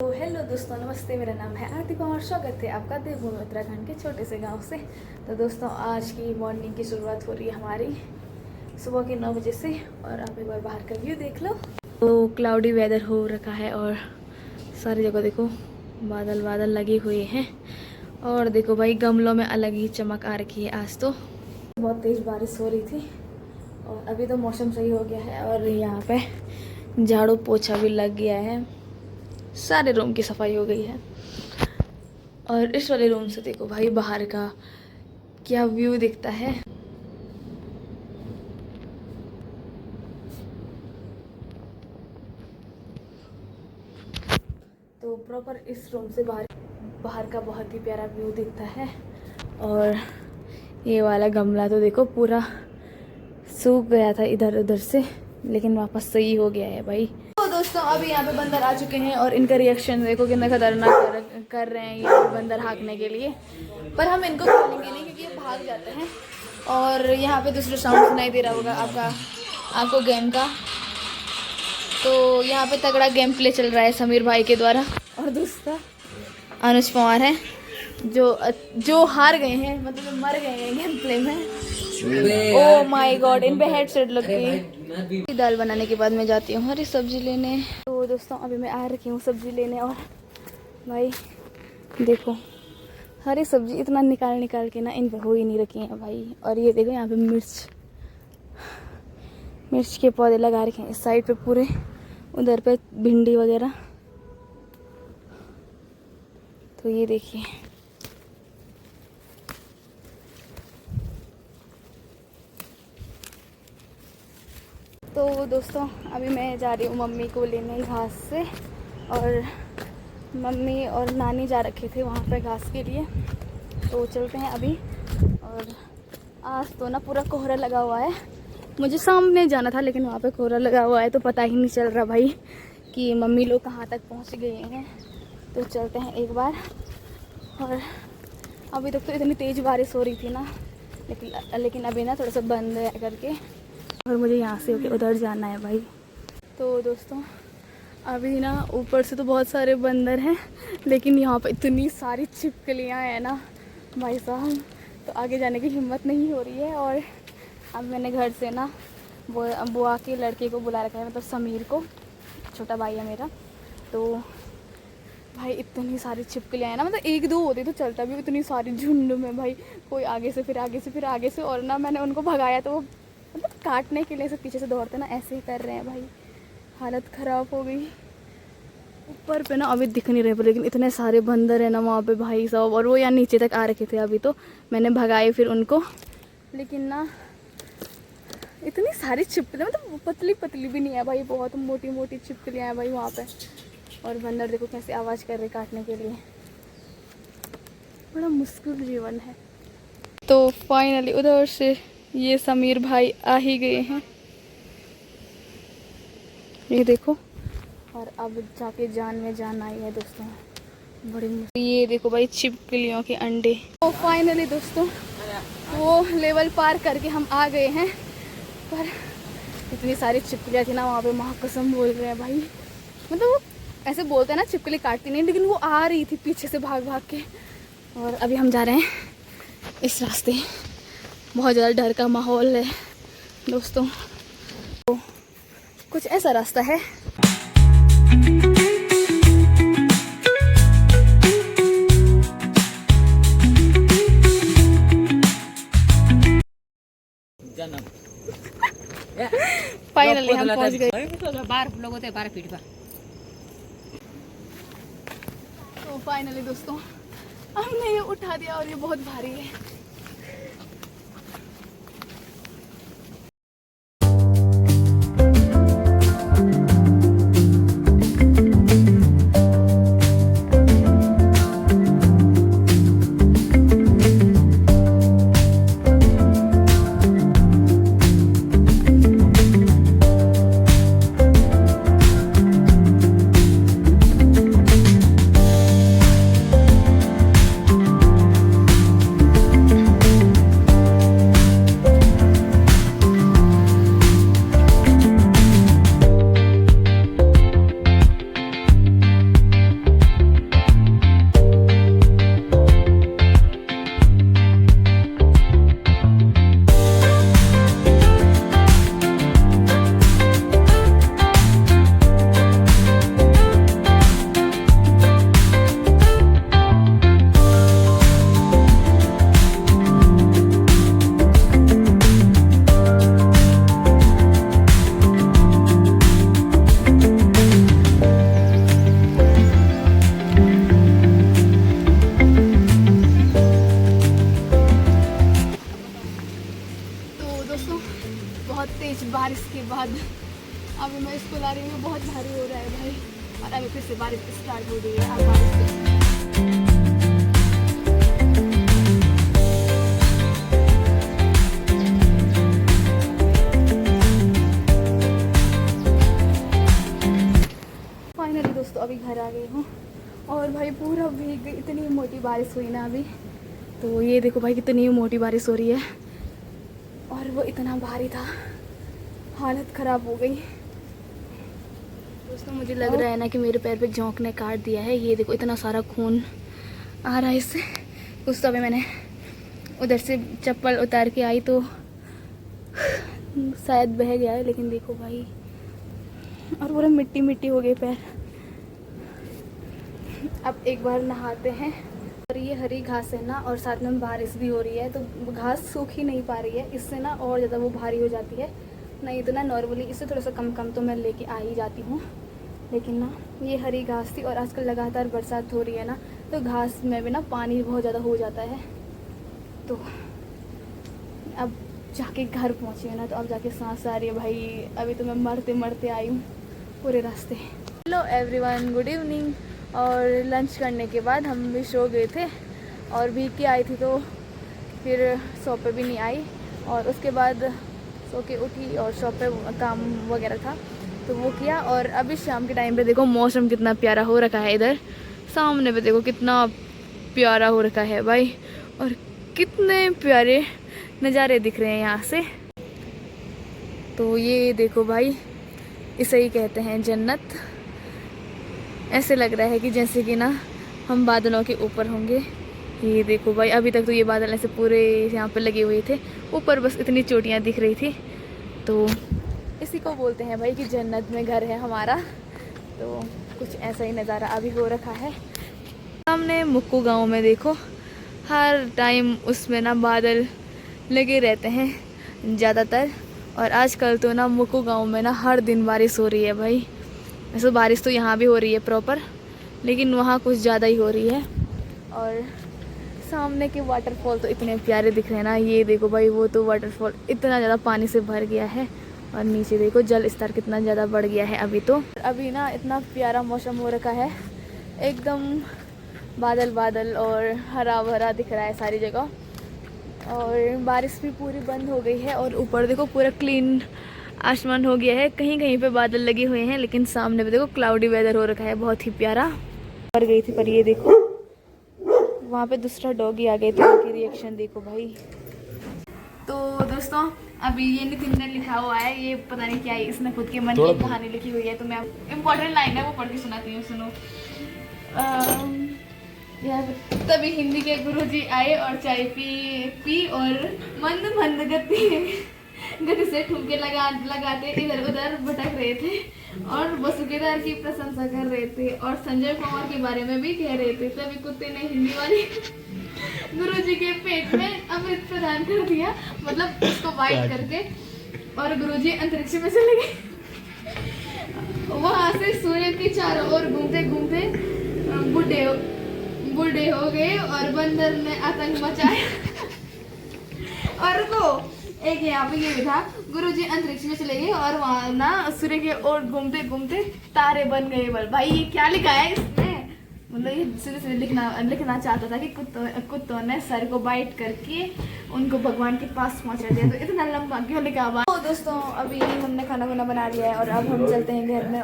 तो हेलो दोस्तों, नमस्ते। मेरा नाम है आतिफा और स्वागत है आपका देवभूमि उत्तराखंड के छोटे से गांव से। तो दोस्तों, आज की मॉर्निंग की शुरुआत हो रही है हमारी सुबह के 9 बजे से। और आप एक बार बाहर का व्यू देख लो। तो क्लाउडी वेदर हो रखा है और सारी जगह देखो बादल बादल लगे हुए हैं। और देखो भाई, गमलों में अलग ही चमक आ रखी है। आज तो बहुत तेज़ बारिश हो रही थी और अभी तो मौसम सही हो गया है। और यहाँ पे झाड़ू पोछा भी लग गया है, सारे रूम की सफाई हो गई है। और इस वाले रूम से देखो भाई बाहर का क्या व्यू दिखता है। तो प्रॉपर इस रूम से बाहर का बहुत ही प्यारा व्यू दिखता है। और ये वाला गमला तो देखो पूरा सूख गया था इधर उधर से, लेकिन वापस सही हो गया है भाई। तो दोस्तों, अभी यहाँ पे बंदर आ चुके हैं और इनका रिएक्शन देखो कितना खतरनाक कर रहे हैं ये बंदर हाँकने के लिए। पर हम इनको खोलेंगे नहीं क्योंकि ये भाग जाते हैं। और यहाँ पे दूसरा साउंड सुनाई दे रहा होगा आपको गेम का। तो यहाँ पे तगड़ा गेम प्ले चल रहा है समीर भाई के द्वारा। और दूसरा अनुज पवार है जो हार गए हैं, मतलब मर गए हैं गेम प्ले में। ओह माय गॉड, इन पे हेडसेट लग गई। दाल बनाने के बाद मैं जाती हूँ हरी सब्जी लेने। तो दोस्तों, अभी मैं आ रखी हूँ सब्जी लेने। और भाई देखो, हरी सब्जी इतना निकाल के ना इन पे हो ही नहीं रखी है भाई। और ये देखो यहाँ पे मिर्च के पौधे लगा रखे हैं इस साइड पे पूरे, उधर पे भिंडी वगैरह। तो ये देखिए, तो दोस्तों अभी मैं जा रही हूँ मम्मी को लेने घास से। और मम्मी और नानी जा रखे थे वहाँ पे घास के लिए, तो चलते हैं अभी। और आज तो ना पूरा कोहरा लगा हुआ है। मुझे सामने जाना था लेकिन वहाँ पे कोहरा लगा हुआ है, तो पता ही नहीं चल रहा भाई कि मम्मी लोग कहाँ तक पहुँच गए हैं। तो चलते हैं एक बार। और अभी तक तो इतनी तेज़ बारिश हो रही थी ना, लेकिन अभी ना थोड़ा सा बंद है करके। और मुझे यहाँ से होके उधर जाना है भाई। तो दोस्तों, अभी ना ऊपर से तो बहुत सारे बंदर हैं, लेकिन यहाँ पे इतनी सारी छिपकलियाँ हैं ना भाई साहब, तो आगे जाने की हिम्मत नहीं हो रही है। और अब मैंने घर से ना बुआ के लड़के को बुला रखा है, मतलब समीर को, छोटा भाई है मेरा। तो भाई इतनी सारी छिपकलियाँ हैं ना, मतलब एक दो होती तो चलता, भी इतनी सारी झुंड में भाई, कोई आगे से फिर आगे से फिर आगे से। और ना मैंने उनको भगाया तो वो मतलब काटने के लिए से पीछे से दौड़ते ना, ऐसे ही कर रहे हैं भाई। हालत ख़राब हो गई। ऊपर पे ना अभी दिख नहीं रहे पर, लेकिन इतने सारे बंदर हैं ना वहाँ पे भाई साहब। और वो यहाँ नीचे तक आ रखे थे, अभी तो मैंने भगाए फिर उनको। लेकिन ना इतनी सारी छिपकलियाँ, मतलब पतली पतली भी नहीं है भाई, बहुत मोटी मोटी छिपकलियाँ हैं भाई वहाँ पे। और बंदर देखो कैसे आवाज़ कर रहे काटने के लिए। बड़ा मुश्किल जीवन है। तो फाइनली उधर से ये समीर भाई आ ही गए हैं, ये देखो। और अब जाके जान में जान आई है दोस्तों, बड़ी मुश्किल। ये देखो भाई छिपकलियों के अंडे। तो फाइनली दोस्तों, वो लेवल पार करके हम आ गए हैं। पर इतनी सारी छिपकलियाँ थी ना वहाँ पे, माँ कसम बोल रहे हैं भाई। मतलब वो ऐसे बोलते हैं ना छिपकली काटती नहीं, लेकिन वो आ रही थी पीछे से भाग भाग के। और अभी हम जा रहे हैं इस रास्ते, बहुत ज़्यादा डर का माहौल है दोस्तों। तो कुछ ऐसा रास्ता है। फाइनली हम पहुंच गए। 12 लोग होते हैं, 12 फीट पर। तो फाइनली दोस्तों, हमने ये उठा दिया और ये बहुत भारी है। अभी मैं स्कूल आ रही हूँ, बहुत भारी हो रहा है भाई। और अभी फिर से बारिश स्टार्ट हो गई है। अब बारिश फाइनली दोस्तों अभी घर आ गई हूँ और भाई पूरा भीग गई, इतनी मोटी बारिश हुई ना अभी। तो ये देखो भाई कितनी मोटी बारिश हो रही है और वो इतना भारी था, हालत ख़राब हो गई दोस्तों। मुझे लग रहा है ना कि मेरे पैर पे जोंक ने काट दिया है। ये देखो इतना सारा खून आ रहा है इससे। कुछ तो अभी मैंने उधर से चप्पल उतार के आई तो शायद बह गया है, लेकिन देखो भाई और पूरा मिट्टी मिट्टी हो गए पैर। अब एक बार नहाते हैं। और ये हरी घास है ना, और साथ में बारिश भी हो रही है तो घास सूख ही नहीं पा रही है, इससे ना और ज़्यादा वो भारी हो जाती है। नहीं तो ना नॉर्मली इससे थोड़ा सा कम कम तो मैं लेके आ ही जाती हूँ, लेकिन ना ये हरी घास थी। और आजकल लगातार बरसात हो रही है ना, तो घास में भी ना पानी बहुत ज़्यादा हो जाता है। तो अब जाके घर पहुँची है ना, तो अब जाके सांस आ रही है भाई। अभी तो मैं मरते मरते आई हूँ पूरे रास्ते। Hello everyone, good evening. और लंच करने के बाद हम भी सो गए थे और भीग के आई थी, तो फिर शॉप पे भी नहीं आई। और उसके बाद सो के उठी और शॉप पे काम वगैरह था तो वो किया। और अभी शाम के टाइम पे देखो मौसम कितना प्यारा हो रखा है। इधर सामने पे देखो कितना प्यारा हो रखा है भाई, और कितने प्यारे नज़ारे दिख रहे हैं यहाँ से। तो ये देखो भाई, इसे ही कहते हैं जन्नत। ऐसे लग रहा है कि जैसे कि ना हम बादलों के ऊपर होंगे। ये देखो भाई, अभी तक तो ये बादल ऐसे पूरे यहाँ पर लगे हुए थे, ऊपर बस इतनी चोटियाँ दिख रही थी। तो इसी को बोलते हैं भाई कि जन्नत में घर है हमारा। तो कुछ ऐसा ही नज़ारा अभी हो रखा है। सामने मुक्कू गांव में देखो हर टाइम उसमें ना बादल लगे रहते हैं ज़्यादातर। और आजकल तो ना मुक्कू गांव में ना हर दिन बारिश हो रही है भाई। वैसे बारिश तो यहाँ भी हो रही है प्रॉपर, लेकिन वहाँ कुछ ज़्यादा ही हो रही है। और सामने के वाटरफॉल तो इतने प्यारे दिख रहे हैं ना। ये देखो भाई, वो तो वाटरफॉल इतना ज़्यादा पानी से भर गया है। और नीचे देखो जल स्तर कितना ज़्यादा बढ़ गया है अभी तो। अभी ना इतना प्यारा मौसम हो रखा है, एकदम बादल बादल और हरा भरा दिख रहा है सारी जगह। और बारिश भी पूरी बंद हो गई है और ऊपर देखो पूरा क्लीन आसमान हो गया है। कहीं कहीं पे बादल लगे हुए हैं, लेकिन सामने पे देखो क्लाउडी वेदर हो रखा है, बहुत ही प्यारा। पर गई थी, पर ये देखो वहाँ पे दूसरा डॉगी आ गए थे, उनकी रिएक्शन देखो भाई। तो दोस्तों अभी ये नितिन ने लिखा हुआ है, ये पता नहीं क्या है, इसने खुद के मन की कहानी लिखी हुई है। तो मैं इम्पोर्टेंट लाइन है वो पढ़ के सुनाती हूँ, सुनो। तभी हिंदी के गुरुजी आए और चाय पी और मंद मंद गति से ठुमके लगाते इधर उधर भटक रहे थे और बसुकेदार की प्रशंसा कर रहे थे और संजय कुमार के बारे में भी कह रहे थे। तभी कुत्ते ने हिंदी वाली गुरुजी के पेट में अमृत प्रदान कर दिया, मतलब उसको बाइट करके, और गुरुजी अंतरिक्ष में चले गए। वहां से सूर्य के चारों ओर घूमते घूमते बूढ़े हो गए और बंदर ने आतंक मचाया। और तो एक यहाँ पे ये भी था, गुरुजी अंतरिक्ष में चले गए और वहाँ ना सूर्य के ओर घूमते घूमते तारे बन गए। बल भाई ये क्या लिखा है इसमें, मतलब ये सीधे लिखना चाहता था कि कुत्तों ने सर को बाइट करके उनको भगवान के पास पहुँचा दिया। तो इतना लंबा क्यों लिखा हुआ। तो दोस्तों अभी हमने खाना वाना बना लिया है और अब हम चलते हैं घर में।